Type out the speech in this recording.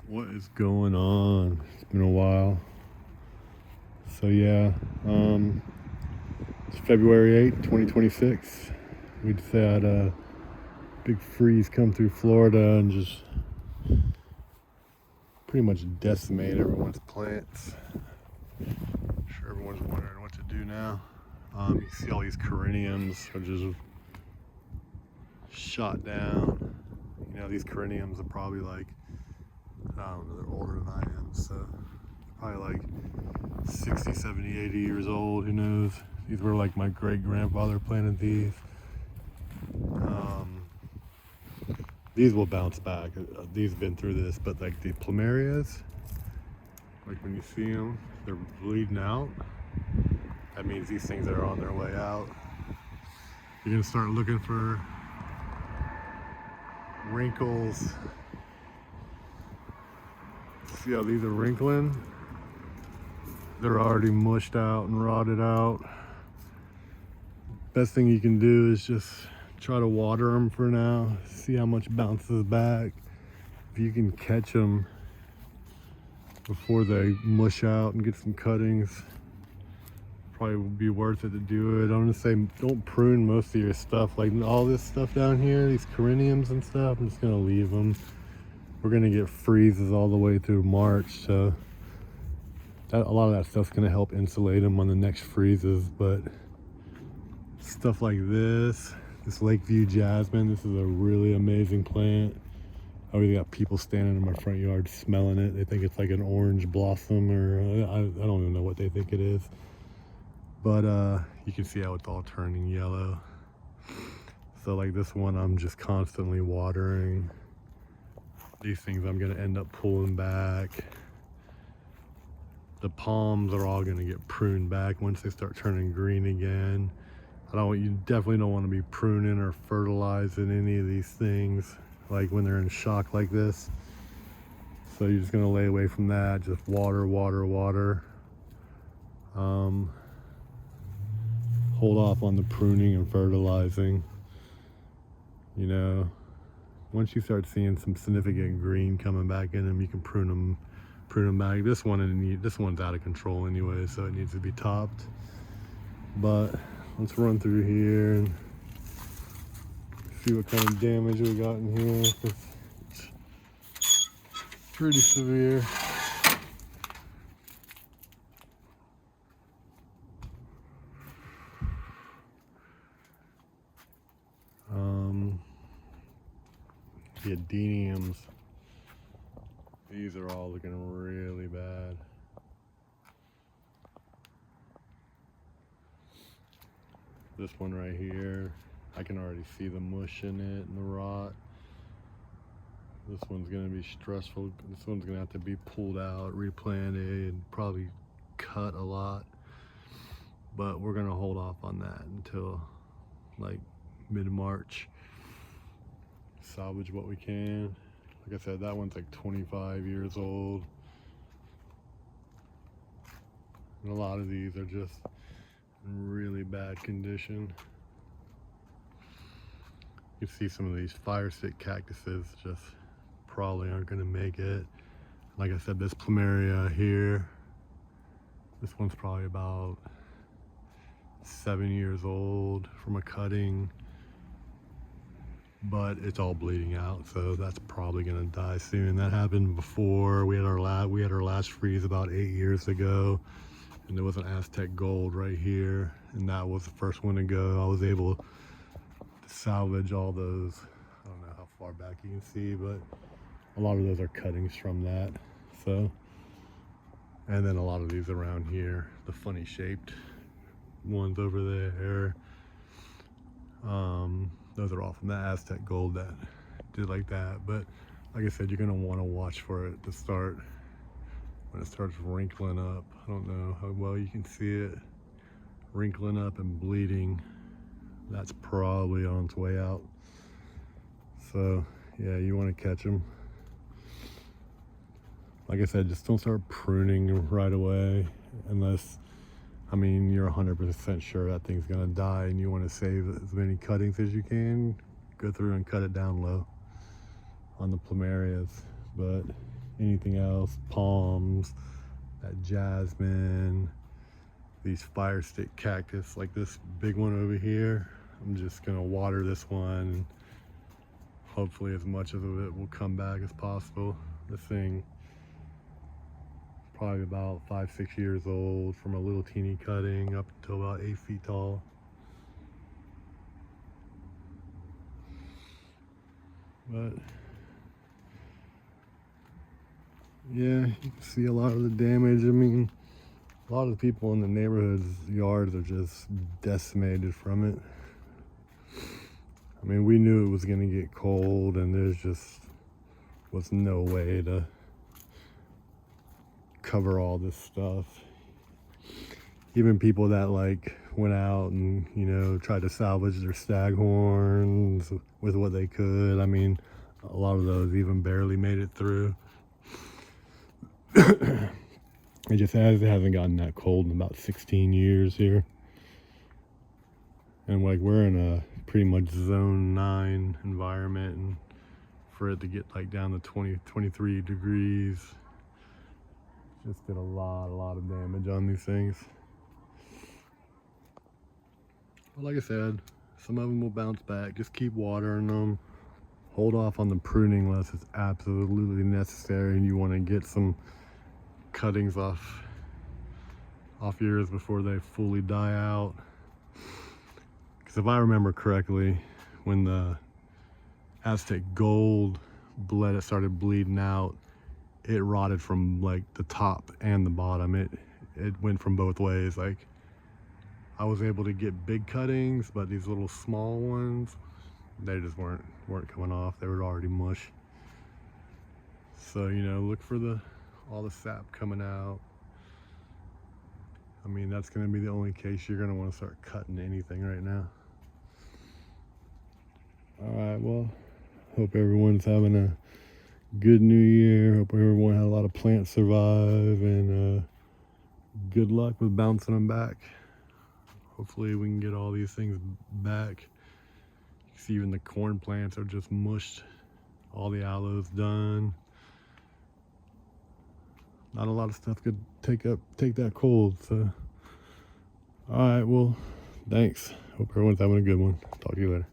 What is going on? It's been a while. So yeah, it's February 8th, 2026. We just had a big freeze come through Florida and just pretty much decimate everyone's plants. I'm sure everyone's wondering what to do now. You see all these coriniums are just shot down. You know, these coriniums are probably like, I don't know, they're older than I am, so probably like 60, 70, 80 years old, who knows. These were like my great-grandfather planted these. These will bounce back. These have been through this, but like the plumerias, like when you see them, they're bleeding out. That means these things are on their way out. You're gonna start looking for wrinkles. See how these are wrinkling? They're already mushed out and rotted out. Best thing you can do is just try to water them for now. See how much bounces back. If you can catch them before they mush out and get some cuttings, probably would be worth it to do it. I'm gonna say don't prune most of your stuff, like all this stuff down here, these coriniums and stuff. I'm just gonna leave them. We're gonna get freezes all the way through March, so a lot of that stuff's gonna help insulate them on the next freezes. But stuff like this Lakeview jasmine, this is a really amazing plant. I already got people standing in my front yard smelling it. They think it's like an orange blossom, or I don't even know what they think it is. But you can see how it's all turning yellow. So like this one, I'm just constantly watering. These things I'm gonna end up pulling back. The palms are all gonna get pruned back once they start turning green again. You definitely don't want to be pruning or fertilizing any of these things like when they're in shock like this. So you're just gonna lay away from that. Just water. Hold off on the pruning and fertilizing. You know, once you start seeing some significant green coming back in them, you can prune them back. This one's out of control anyway, so it needs to be topped. But let's run through here and see what kind of damage we got in here. It's pretty severe. The adeniums, these are all looking really bad. This one right here, I can already see the mush in it and the rot. This one's gonna be stressful. This one's gonna have to be pulled out, replanted, and probably cut a lot. But we're gonna hold off on that until like mid-March. Salvage what we can. Like I said, that one's like 25 years old. And a lot of these are just in really bad condition. You can see some of these fire stick cactuses just probably aren't gonna make it. Like I said, this plumeria here, this one's probably about 7 years old from a cutting, but it's all bleeding out, so that's probably gonna die soon. That happened before. We had our last freeze about 8 years ago, and there was an Aztec gold right here, and that was the first one to go. I was able to salvage all those. I don't know how far back you can see, but a lot of those are cuttings from that. So, and then a lot of these around here, the funny shaped ones over there, those are all from the Aztec gold that did like that. But like I said, you're gonna want to watch for it to start, when it starts wrinkling up. I don't know how well you can see it wrinkling up and bleeding. That's probably on its way out. So yeah, you want to catch them. Like I said, just don't start pruning right away unless, I mean, you're 100% sure that thing's gonna die and you want to save as many cuttings as you can. Go through and cut it down low on the plumerias. But anything else. Palms, that jasmine, these fire stick cactus, like this big one over here. I'm just gonna water this one. Hopefully as much of it will come back as possible. This thing probably about 5-6 years old, from a little teeny cutting up to about 8 feet tall. But yeah, you can see a lot of the damage. I mean, a lot of the people in the neighborhood's yards are just decimated from it. I mean, we knew it was gonna get cold, and there's just was no way to cover all this stuff. Even people that like went out and, you know, tried to salvage their staghorns with what they could. I mean, a lot of those even barely made it through. It just hasn't gotten that cold in about 16 years here. And like, we're in a pretty much zone 9 environment, and for it to get like down to 23 degrees, just did a lot of damage on these things. But like I said, some of them will bounce back. Just keep watering them. Hold off on the pruning unless it's absolutely necessary and you want to get some cuttings off yours before they fully die out. Because if I remember correctly, when the Aztec gold started bleeding out, it rotted from like the top and the bottom. It went from both ways. Like, I was able to get big cuttings, but these little small ones, they just weren't coming off. They were already mush. So, you know, look for all the sap coming out. I mean, that's going to be the only case you're going to want to start cutting anything right now. All right, well, hope everyone's having a good new year. Hope everyone had a lot of plants survive, and good luck with bouncing them back. Hopefully we can get all these things back. You can see even the corn plants are just mushed. All the aloe's done. Not a lot of stuff could take that cold. So, all right, well, thanks. Hope everyone's having a good one. Talk to you later.